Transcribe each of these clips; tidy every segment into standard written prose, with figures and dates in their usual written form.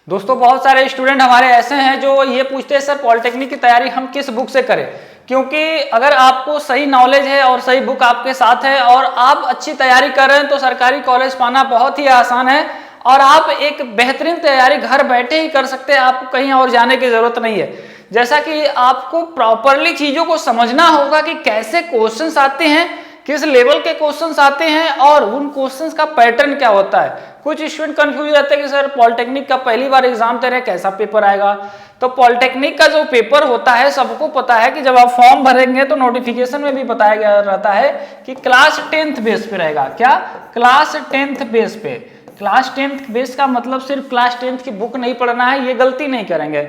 दोस्तों बहुत सारे स्टूडेंट हमारे ऐसे हैं जो ये पूछते हैं सर पॉलिटेक्निक की तैयारी हम किस बुक से करें, क्योंकि अगर आपको सही नॉलेज है और सही बुक आपके साथ है और आप अच्छी तैयारी कर रहे हैं तो सरकारी कॉलेज पाना बहुत ही आसान है और आप एक बेहतरीन तैयारी घर बैठे ही कर सकते हैं। आपको कहीं और जाने की जरूरत नहीं है। जैसा कि आपको प्रॉपरली चीजों को समझना होगा कि कैसे क्वेश्चंस आते हैं, किस लेवल के क्वेश्चंस आते हैं और उन क्वेश्चंस का पैटर्न क्या होता है। कुछ स्टूडेंट कंफ्यूज रहते हैं कि सर पॉलिटेक्निक का पहली बार एग्जाम दे रहे हैं, कैसा पेपर आएगा। तो पॉलिटेक्निक का जो पेपर होता है सबको पता है कि जब आप फॉर्म भरेंगे तो नोटिफिकेशन में भी बताया गया रहता है कि क्लास 10th बेस पे रहेगा। क्या? क्लास 10th बेस पे। क्लास 10th बेस का मतलब सिर्फ क्लास 10th की बुक नहीं पढ़ना है, ये गलती नहीं करेंगे।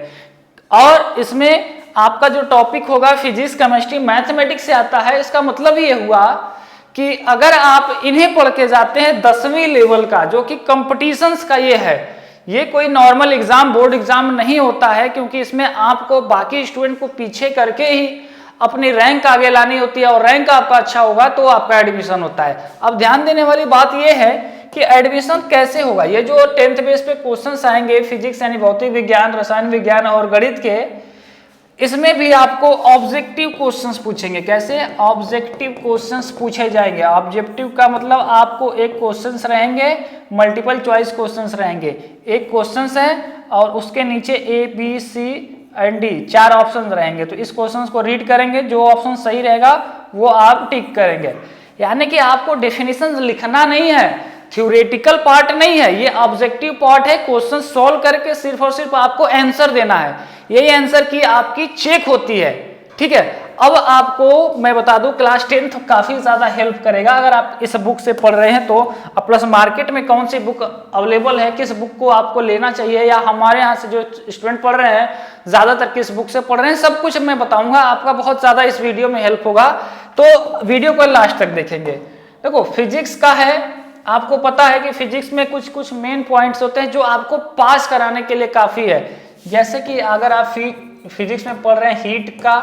और इसमें आपका जो टॉपिक होगा फिजिक्स, केमिस्ट्री, मैथमेटिक्स से आता है। इसका मतलब ये हुआ कि अगर आप इन्हें पढ़ के जाते हैं 10वीं लेवल का, जो कि कंपटीशंस का ये है, ये कोई नॉर्मल एग्जाम, बोर्ड एग्जाम नहीं होता है, क्योंकि इसमें आपको बाकी स्टूडेंट को पीछे करके ही अपनी रैंक आगे लानी होती है और रैंक आपका अच्छा होगा तो आपका एडमिशन होता है। अब ध्यान देने वाली बात यह है कि एडमिशन कैसे होगा। ये जो 10th बेस पे क्वेश्चंस आएंगे फिजिक्स यानी भौतिक विज्ञान, रसायन विज्ञान और गणित के, इसमें भी आपको ऑब्जेक्टिव क्वेश्चंस पूछेंगे। कैसे? ऑब्जेक्टिव क्वेश्चंस पूछे जाएंगे। ऑब्जेक्टिव का मतलब आपको एक क्वेश्चंस रहेंगे, मल्टीपल चॉइस क्वेश्चंस रहेंगे। एक क्वेश्चंस है और उसके नीचे A B C and D 4 option रहेंगे। तो इस क्वेश्चन को रीड करेंगे, जो ऑप्शन सही रहेगा वो आप टिक करेंगे। यानी कि आपको डेफिनेशन लिखना नहीं है, थ्योरेटिकल पार्ट नहीं है, ये ऑब्जेक्टिव पार्ट है। क्वेश्चन सॉल्व करके सिर्फ और सिर्फ आपको आंसर देना है, यही आंसर की आपकी चेक होती है। ठीक है। अब आपको मैं बता दूं क्लास 10th काफी ज्यादा हेल्प करेगा अगर आप इस बुक से पढ़ रहे हैं तो। प्लस मार्केट में कौन सी बुक अवेलेबल है, किस बुक को आपको लेना चाहिए, या हमारे यहाँ से जो स्टूडेंट पढ़ रहे हैं ज्यादातर किस बुक से पढ़ रहे हैं, सब कुछ मैं बताऊंगा। आपका बहुत ज्यादा इस वीडियो में हेल्प होगा, तो वीडियो को लास्ट तक देखेंगे। देखो फिजिक्स का है, आपको पता है कि फिजिक्स में कुछ कुछ मेन पॉइंट्स होते हैं जो आपको पास कराने के लिए काफी है। जैसे कि अगर आप फिजिक्स में पढ़ रहे हैं हीट का,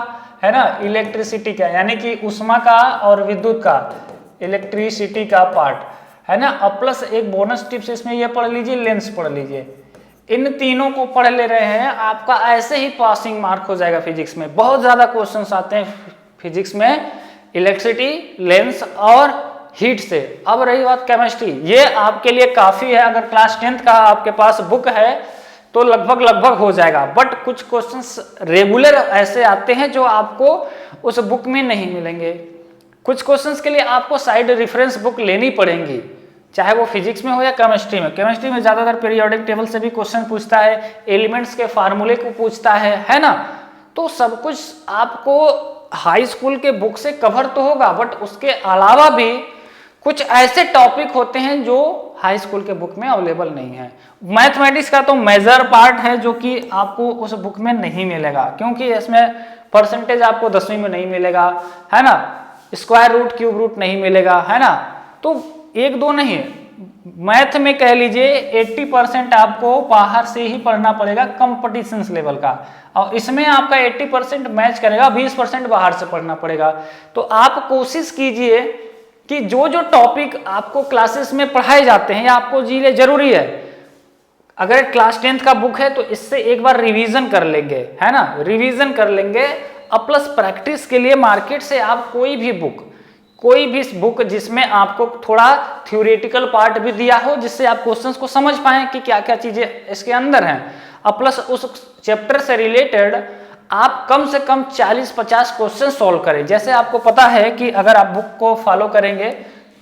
है ना, इलेक्ट्रिसिटी का यानी कि उष्मा का और विद्युत का, इलेक्ट्रिसिटी का पार्ट है ना। और प्लस एक बोनस टिप्स इसमें ये पढ़ लीजिए, लेंस पढ़ लीजिए। इन तीनों को पढ़ ले रहे हैं, आपका ऐसे ही पासिंग मार्क हो जाएगा। फिजिक्स में बहुत ज्यादा क्वेश्चंस आते हैं फिजिक्स में, इलेक्ट्रिसिटी, लेंस और हीट से। अब रही बात केमिस्ट्री, ये आपके लिए काफी है। अगर क्लास 10th का आपके पास बुक है तो लगभग हो जाएगा। बट कुछ क्वेश्चंस रेगुलर ऐसे आते हैं जो आपको उस बुक में नहीं मिलेंगे। कुछ क्वेश्चंस के लिए आपको साइड रेफरेंस बुक लेनी पड़ेंगी, चाहे वो फिजिक्स में हो या केमिस्ट्री में। केमिस्ट्री में ज्यादातर पीरियोडिक टेबल से भी क्वेश्चन पूछता है, एलिमेंट्स के फार्मूले को पूछता है ना। तो सब कुछ आपको हाई स्कूल के बुक से कवर तो होगा, बट उसके अलावा भी कुछ ऐसे टॉपिक होते हैं जो हाई स्कूल के बुक में अवेलेबल नहीं है। मैथमेटिक्स का तो मेजर पार्ट है जो कि आपको उस बुक में नहीं मिलेगा, क्योंकि इसमें परसेंटेज आपको 10वीं में नहीं मिलेगा, है ना। स्क्वायर रूट, क्यूब रूट नहीं मिलेगा, है ना। तो एक दो नहीं, मैथ में कह लीजिए 80% आपको बाहर से ही पढ़ना पड़ेगा कंपटीशन लेवल का, और इसमें आपका 80% मैच करेगा, 20% बाहर से पढ़ना पड़ेगा। तो आप कोशिश कीजिए कि जो जो टॉपिक आपको क्लासेस में पढ़ाए जाते हैं या आपको जीले जरूरी है, अगर क्लास 10th का बुक है तो इससे एक बार रिवीजन कर लेंगे, है ना, रिवीजन कर लेंगे। अब प्लस प्रैक्टिस के लिए मार्केट से आप कोई भी बुक जिसमें आपको थोड़ा थ्योरेटिकल पार्ट भी दिया हो, जिससे आप क्वेश्चंस को समझ पाए कि क्या क्या चीजें इसके अंदर हैं। अब प्लस उस चैप्टर से रिलेटेड आप कम से कम 40-50 क्वेश्चन सॉल्व करें। जैसे आपको पता है कि अगर आप बुक को फॉलो करेंगे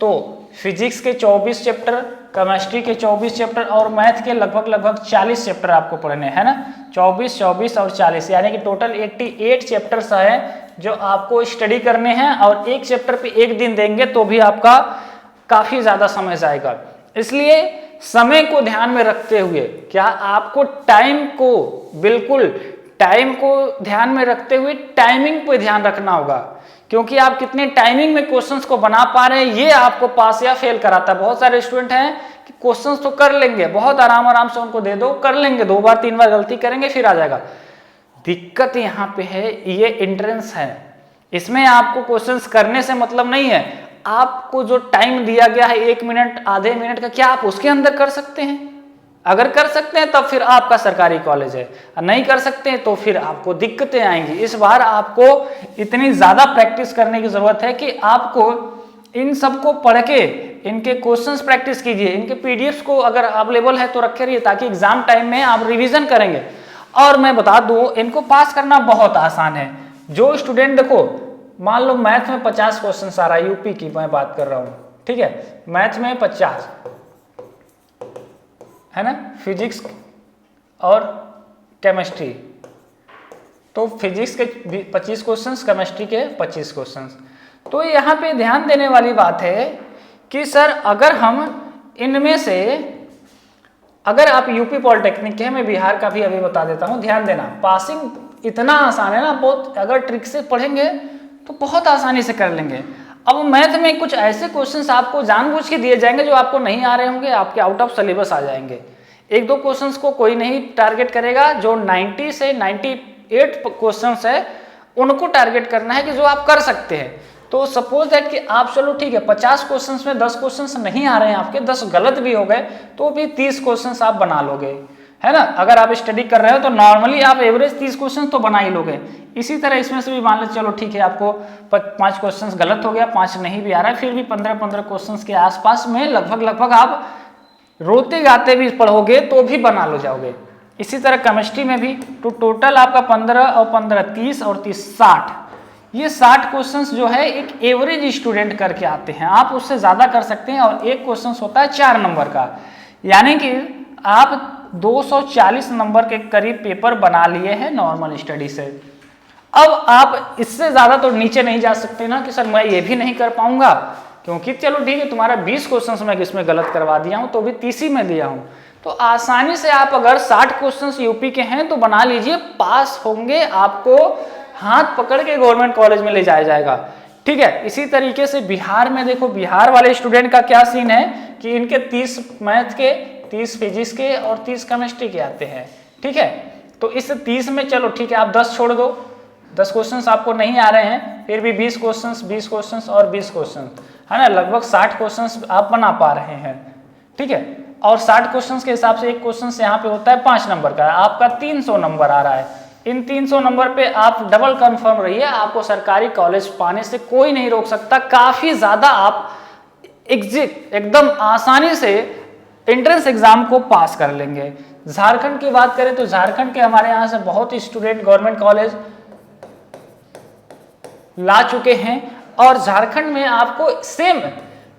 तो फिजिक्स के 24 चैप्टर, केमिस्ट्री के 24 चैप्टर और मैथ के लगभग 40 चैप्टर आपको पढ़ने हैं ना। 24 और 40 यानी कि टोटल 88 चैप्टर्स हैं जो आपको स्टडी करने हैं, और एक चैप्टर पे एक दिन देंगे तो भी आपका काफी ज्यादा समय जाएगा। इसलिए समय को ध्यान में रखते हुए, क्या आपको टाइम को ध्यान में रखते हुए टाइमिंग पे ध्यान रखना होगा, क्योंकि आप कितने टाइमिंग में क्वेश्चंस को बना पा रहे हैं ये आपको पास या फेल कराता है। बहुत सारे स्टूडेंट हैं कि क्वेश्चंस तो कर लेंगे, बहुत आराम से उनको दे दो, कर लेंगे, 2 बार 3 बार गलती करेंगे फिर आ जाएगा। दिक्कत यहाँ पे है, ये एंट्रेंस है, इसमें आपको क्वेश्चंस करने से मतलब नहीं है। आपको जो टाइम दिया गया है 1 मिनट, आधे मिनट का, क्या आप उसके अंदर कर सकते हैं? अगर कर सकते हैं तब फिर आपका सरकारी कॉलेज है, नहीं कर सकते हैं तो फिर आपको दिक्कतें आएंगी। इस बार आपको इतनी ज़्यादा प्रैक्टिस करने की ज़रूरत है कि आपको इन सबको पढ़ के इनके क्वेश्चंस प्रैक्टिस कीजिए, इनके पीडीएफ्स को अगर अवेलेबल है तो रखे रहिए, ताकि एग्जाम टाइम में आप रिवीजन करेंगे। और मैं बता दूं, इनको पास करना बहुत आसान है। जो स्टूडेंट देखो, मान लो मैथ में 50 क्वेश्चन आ रहा है, यूपी की मैं बात कर रहा हूँ, ठीक है, मैथ में 50 है ना, फिजिक्स और केमिस्ट्री, तो फिजिक्स के 25 क्वेश्चंस, केमिस्ट्री के 25 क्वेश्चंस। तो यहाँ पे ध्यान देने वाली बात है कि सर अगर हम इनमें से, अगर आप यूपी पॉलिटेक्निक के हैं, मैं बिहार का भी अभी बता देता हूँ, ध्यान देना, पासिंग इतना आसान है ना, बहुत अगर ट्रिक से पढ़ेंगे तो बहुत आसानी से कर लेंगे। अब मैथ में कुछ ऐसे क्वेश्चंस आपको जानबूझ के दिए जाएंगे जो आपको नहीं आ रहे होंगे, आपके आउट ऑफ सिलेबस आ जाएंगे। एक दो क्वेश्चंस को कोई नहीं टारगेट करेगा, जो 90 से 98 क्वेश्चंस है उनको टारगेट करना है कि जो आप कर सकते हैं। तो सपोज दैट कि आप, चलो ठीक है, 50 क्वेश्चंस में 10 क्वेश्चंस नहीं आ रहे हैं आपके, 10 गलत भी हो गए, तो भी 30 क्वेश्चंस आप बना लोगे, है ना। अगर आप स्टडी कर रहे हो तो नॉर्मली आप एवरेज 30 क्वेश्चन तो बना ही लोगे। इसी तरह इसमें से भी मान लो, चलो ठीक है, आपको 5 क्वेश्चन गलत हो गया, 5 नहीं भी आ रहा है, फिर भी 15-15 क्वेश्चन के आसपास में लगभग आप रोते गाते भी पढ़ोगे तो भी बना लो जाओगे। इसी तरह केमिस्ट्री में भी, तो टोटल आपका 15 और 15 30 और 30 60, ये 60 क्वेश्चंस जो है एक एवरेज स्टूडेंट करके आते हैं। आप उससे ज़्यादा कर सकते हैं, और एक क्वेश्चन होता है 4 नंबर का, यानी कि आप 240 नंबर के करीब पेपर बना लिए हैं नॉर्मल स्टडी से। अब आप इससे ज़्यादा तो नीचे नहीं जा सकते ना कि सर मैं ये भी नहीं कर पाऊंगा, क्योंकि चलो ठीक है, तुम्हारा 20 क्वेश्चंस मैं इसमें गलत करवा दिया हूँ, तो भी 30 ही में दिया हूँ। तो आसानी से आप अगर 60 क्वेश्चंस यूपी के हैं तो बना लीजिए, पास होंगे, आपको हाथ पकड़ के गवर्नमेंट कॉलेज में ले जाया जाएगा, ठीक है। इसी तरीके से बिहार में देखो, बिहार वाले स्टूडेंट का क्या सीन है कि इनके 30 मैथ के, 30 फिजिक्स के और 30 केमिस्ट्री के आते हैं, ठीक है। तो इस 30 में चलो ठीक है, आप 10 छोड़ दो, 10 क्वेश्चंस आपको नहीं आ रहे हैं, फिर भी 20 क्वेश्चंस, 20 क्वेश्चंस और 20 क्वेश्चंस, है ना, लगभग 60 क्वेश्चंस आप बना पा रहे हैं, ठीक है। और 60 क्वेश्चंस के हिसाब से एक क्वेश्चन यहाँ पे होता है 5 नंबर का, आपका 300 नंबर आ रहा है। इन 300 नंबर पे आप डबल कंफर्म रहिए, आपको सरकारी कॉलेज पाने से कोई नहीं रोक सकता। काफी ज्यादा आप एकदम आसानी से एंट्रेंस एग्जाम को पास कर लेंगे। झारखंड की बात करें तो झारखंड के हमारे यहाँ से बहुत स्टूडेंट गवर्नमेंट कॉलेज ला चुके हैं, और झारखंड में आपको सेम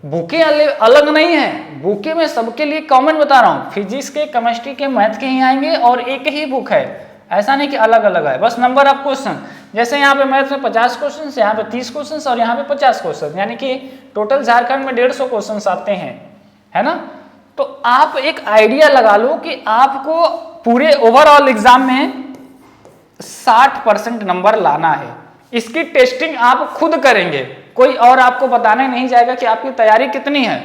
बुके अलग नहीं है, बुके में सबके लिए कॉमन बता रहा हूँ, फिजिक्स के, केमिस्ट्री के, मैथ के ही आएंगे और एक ही बुक है, ऐसा नहीं कि अलग अलग है, बस नंबर ऑफ क्वेश्चन। जैसे यहाँ पे मैथ में 50 क्वेश्चन, यहाँ पे 30 क्वेश्चन और यहाँ पे 50 क्वेश्चन, यानी कि टोटल झारखंड में 150 क्वेश्चन आते हैं, है ना। तो आप एक आइडिया लगा लो कि आपको पूरे ओवरऑल एग्जाम में 60% नंबर लाना है। इसकी टेस्टिंग आप खुद करेंगे, कोई और आपको बताने नहीं जाएगा कि आपकी तैयारी कितनी है।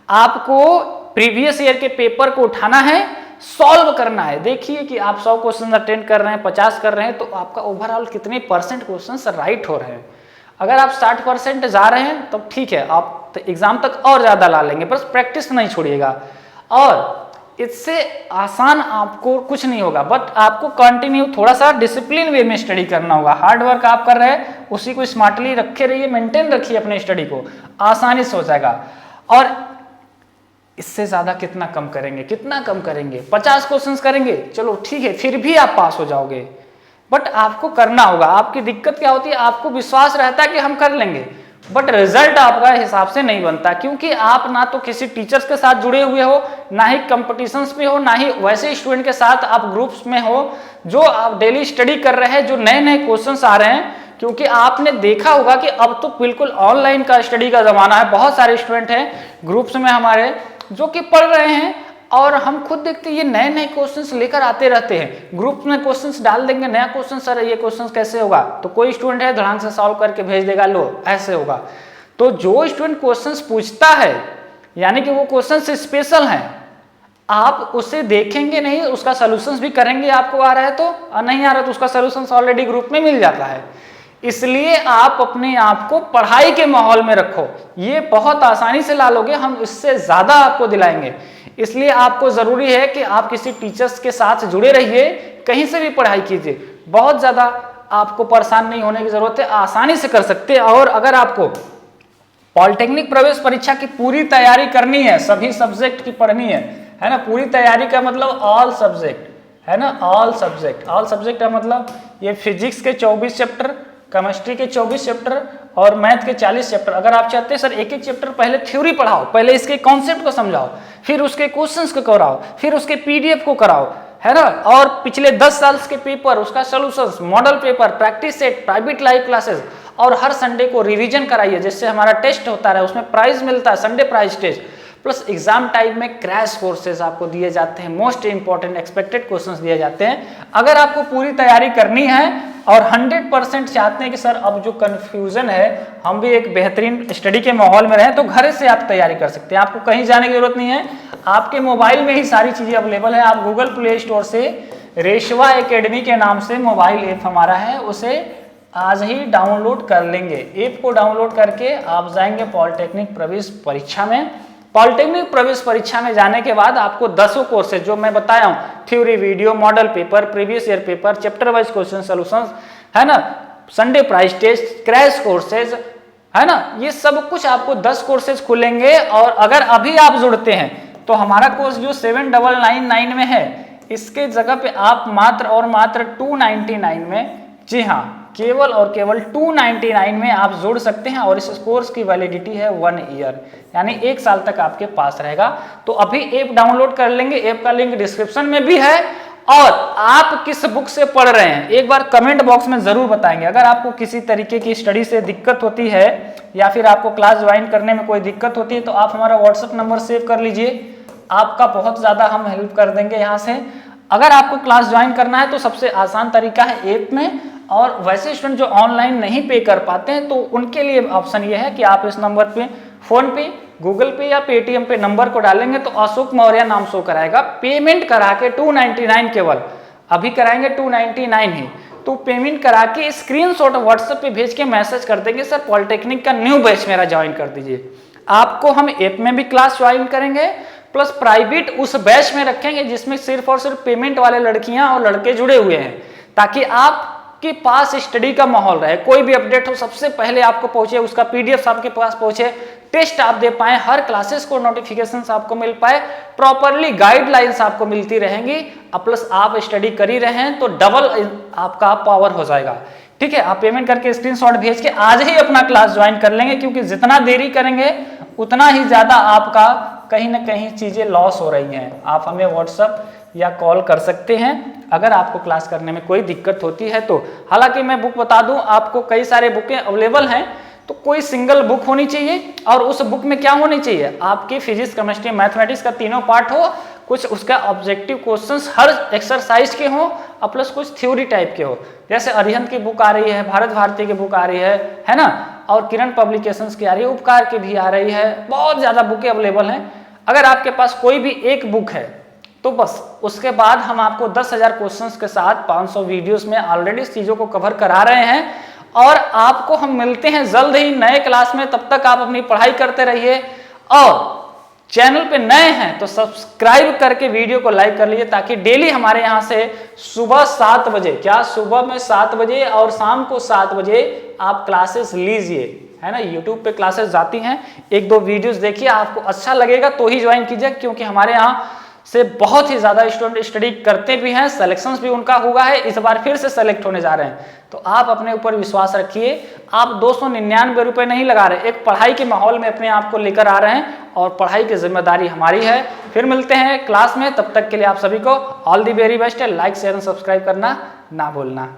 आपको प्रीवियस ईयर के पेपर को उठाना है, सॉल्व करना है। देखिए कि आप 100 क्वेश्चन अटेंड कर रहे हैं, 50 कर रहे हैं, तो आपका ओवरऑल कितने % क्वेश्चन राइट हो रहे हैं। अगर आप 60% जा रहे हैं तब ठीक है, आप एग्जाम तक और ज्यादा ला लेंगे, बस प्रैक्टिस नहीं छोड़िएगा। और इससे आसान आपको कुछ नहीं होगा, बट आपको कंटिन्यू थोड़ा सा डिसिप्लिन वे में स्टडी करना होगा। हार्ड वर्क आप कर रहे हैं, उसी को स्मार्टली रखे रहिए, मेंटेन रखिए अपने स्टडी को, आसानी से हो जाएगा। और इससे ज्यादा कितना कम करेंगे, कितना कम करेंगे, 50 क्वेश्चंस करेंगे, चलो ठीक है, फिर भी आप पास हो जाओगे, बट आपको करना होगा। आपकी दिक्कत क्या होती है, आपको विश्वास रहता है कि हम कर लेंगे, बट रिजल्ट आपका हिसाब से नहीं बनता, क्योंकि आप ना तो किसी टीचर्स के साथ जुड़े हुए हो, ना ही कंपटीशंस में हो, ना ही वैसे स्टूडेंट के साथ आप ग्रुप्स में हो जो आप डेली स्टडी कर रहे हैं, जो नए नए क्वेश्चंस आ रहे हैं। क्योंकि आपने देखा होगा कि अब तो बिल्कुल ऑनलाइन का स्टडी का जमाना है, बहुत सारे स्टूडेंट हैं ग्रुप्स में हमारे जो कि पढ़ रहे हैं, और हम खुद देखते हैं ये नए नए क्वेश्चंस लेकर आते रहते हैं। ग्रुप में क्वेश्चंस डाल देंगे, नया क्वेश्चन, सर ये क्वेश्चन कैसे होगा, तो कोई स्टूडेंट है धड़ाम से सॉल्व करके भेज देगा, लो ऐसे होगा। तो जो स्टूडेंट क्वेश्चंस पूछता है, यानी कि वो क्वेश्चंस स्पेशल हैं, आप उसे देखेंगे नहीं, उसका सोल्यूशंस भी करेंगे, आपको आ रहा है तो, नहीं आ रहा तो उसका सोल्यूशंस ऑलरेडी ग्रुप में मिल जाता है। इसलिए आप अपने आप को पढ़ाई के माहौल में रखो, ये बहुत आसानी से ला लोगे, हम इससे ज्यादा आपको दिलाएंगे। इसलिए आपको जरूरी है कि आप किसी टीचर्स के साथ जुड़े रहिए, कहीं से भी पढ़ाई कीजिए, बहुत ज्यादा आपको परेशान नहीं होने की जरूरत है, आसानी से कर सकते हैं। और अगर आपको पॉलिटेक्निक प्रवेश परीक्षा की पूरी तैयारी करनी है, सभी सब्जेक्ट की पढ़नी है ना, पूरी तैयारी का मतलब ऑल सब्जेक्ट है ना, ऑल सब्जेक्ट का मतलब ये फिजिक्स के 24 चैप्टर, केमिस्ट्री के 24 चैप्टर और मैथ के 40 चैप्टर। अगर आप चाहते हैं सर एक एक चैप्टर पहले थ्योरी पढ़ाओ, पहले इसके कॉन्सेप्ट को समझाओ, फिर उसके क्वेश्चंस को कराओ, फिर उसके पीडीएफ को कराओ, है ना, और पिछले 10 साल के पेपर, उसका solutions, model paper, practice set, private live classes, और हर संडे को रिवीजन कराइए, जिससे हमारा टेस्ट होता रहे, उसमें प्राइज मिलता है, Sunday prize test, plus exam time में क्रैश कोर्सेज आपको दिए जाते हैं, मोस्ट इंपॉर्टेंट एक्सपेक्टेड क्वेश्चंस दिए जाते हैं। अगर आपको पूरी तैयारी करनी है और 100% चाहते हैं कि सर अब जो कंफ्यूजन है हम भी एक बेहतरीन स्टडी के माहौल में रहें, तो घर से आप तैयारी कर सकते हैं, आपको कहीं जाने की जरूरत नहीं है, आपके मोबाइल में ही सारी चीजें अवेलेबल है। आप गूगल प्ले स्टोर से रेशवा एकेडमी के नाम से मोबाइल ऐप हमारा है, उसे आज ही डाउनलोड कर लेंगे। ऐप को डाउनलोड करके आप जाएंगे पॉलिटेक्निक प्रवेश परीक्षा में। पॉलिटेक्निक प्रवेश परीक्षा में जाने के बाद आपको 10 कोर्सेज जो मैं बताया हूँ, theory, video, model paper, previous year paper, chapter wise question solutions, है ना, Sunday prize test, crash courses, है ना, ये सब कुछ आपको 10 कोर्सेज खुलेंगे। और अगर अभी आप जुड़ते हैं तो हमारा कोर्स जो 7999 में है, इसके जगह पे आप मात्र और मात्र 299 में, जी हाँ, केवल और केवल 299 में आप जुड़ सकते हैं। और इस कोर्स की वैलिडिटी है 1 ईयर, यानी 1 साल तक आपके पास रहेगा। तो अभी ऐप डाउनलोड कर लेंगे, ऐप का लिंक डिस्क्रिप्शन में भी है। और आप किस बुक से पढ़ रहे हैं एक बार कमेंट बॉक्स में जरूर बताएंगे। अगर आपको किसी तरीके की स्टडी से दिक्कत होती है या फिर आपको क्लास ज्वाइन करने में कोई दिक्कत होती है, तो आप हमारा व्हाट्सएप नंबर सेव कर लीजिए, आपका बहुत ज्यादा हम हेल्प कर देंगे यहाँ से। अगर आपको क्लास ज्वाइन करना है तो सबसे आसान तरीका है ऐप में, और वैसे स्टूडेंट जो ऑनलाइन नहीं पे कर पाते हैं तो उनके लिए ऑप्शन ये है कि आप इस नंबर पे फोन पे, गूगल पे या पेटीएम पे नंबर को डालेंगे तो अशोक मौर्य नाम शो कराएगा। पेमेंट करा के 299 केवल अभी कराएंगे 299 ही, तो पेमेंट करा के स्क्रीनशॉट व्हाट्सएप पे भेज के मैसेज कर देंगे सर पॉलिटेक्निक का न्यू बैच मेरा ज्वाइन कर दीजिए। आपको हम ऐप में भी क्लास ज्वाइन करेंगे, प्लस प्राइवेट उस बैच में रखेंगे जिसमें सिर्फ और सिर्फ पेमेंट वाले लड़कियां और लड़के जुड़े हुए हैं, ताकि आपके पास स्टडी का माहौल रहे। कोई भी अपडेट हो सबसे पहले आपको पहुंचे, उसका पीडीएफ आपके पास पहुंचे, टेस्ट आप दे पाए, हर क्लासेस को नोटिफिकेशंस आपको मिल पाए, प्रॉपरली गाइडलाइंस आपको मिलती रहेंगी, प्लस आप स्टडी कर ही रहे हैं तो डबल आपका पावर हो जाएगा। ठीक है, आप पेमेंट करके स्क्रीनशॉट भेज के आज ही अपना क्लास ज्वाइन कर लेंगे, क्योंकि जितना देरी करेंगे उतना ही ज्यादा आपका कहीं ना कहीं चीजें लॉस हो रही हैं। आप हमें व्हाट्सएप या कॉल कर सकते हैं अगर आपको क्लास करने में कोई दिक्कत होती है तो। हालांकि मैं बुक बता दूं, आपको कई सारे बुकें अवेलेबल हैं, तो कोई सिंगल बुक होनी चाहिए, और उस बुक में क्या होनी चाहिए, आपकी फिजिक्स, केमिस्ट्री, मैथमेटिक्स का तीनों पार्ट हो, कुछ उसका ऑब्जेक्टिव क्वेश्चंस हर एक्सरसाइज के हो, और प्लस कुछ थ्योरी टाइप के हो। जैसे अरिहंत की बुक आ रही है, भारत भारती की बुक आ रही है ना, और किरण पब्लिकेशंस की आ रही है, उपकार की भी आ रही है, बहुत ज्यादा बुकें अवेलेबल हैं। अगर आपके पास कोई भी एक बुक है तो बस, उसके बाद हम आपको 10,000 क्वेश्चंस के साथ 500 वीडियोस में ऑलरेडी इस चीजों को कवर करा रहे हैं। और आपको हम मिलते हैं जल्द ही नए क्लास में, तब तक आप अपनी पढ़ाई करते रहिए। और चैनल पे नए हैं तो सब्सक्राइब करके वीडियो को लाइक कर लीजिए, ताकि डेली हमारे यहाँ से सुबह 7 बजे, क्या सुबह में 7 बजे और शाम को 7 बजे आप क्लासेस लीजिए, है ना। यूट्यूब पे क्लासेस जाती हैं, 1-2 वीडियोस देखिए, आपको अच्छा लगेगा तो ही ज्वाइन कीजिए, क्योंकि हमारे यहाँ से बहुत ही ज्यादा स्टूडेंट स्टडी करते भी हैं, सिलेक्शंस भी उनका हुआ है, इस बार फिर से सेलेक्ट होने जा रहे हैं। तो आप अपने ऊपर विश्वास रखिए, आप 299 रुपए नहीं लगा रहे, एक पढ़ाई के माहौल में अपने आप को लेकर आ रहे हैं, और पढ़ाई की जिम्मेदारी हमारी है। फिर मिलते हैं क्लास में, तब तक के लिए आप सभी को ऑल दी वेरी बेस्ट है। लाइक, शेयर एंड सब्सक्राइब करना ना भूलना।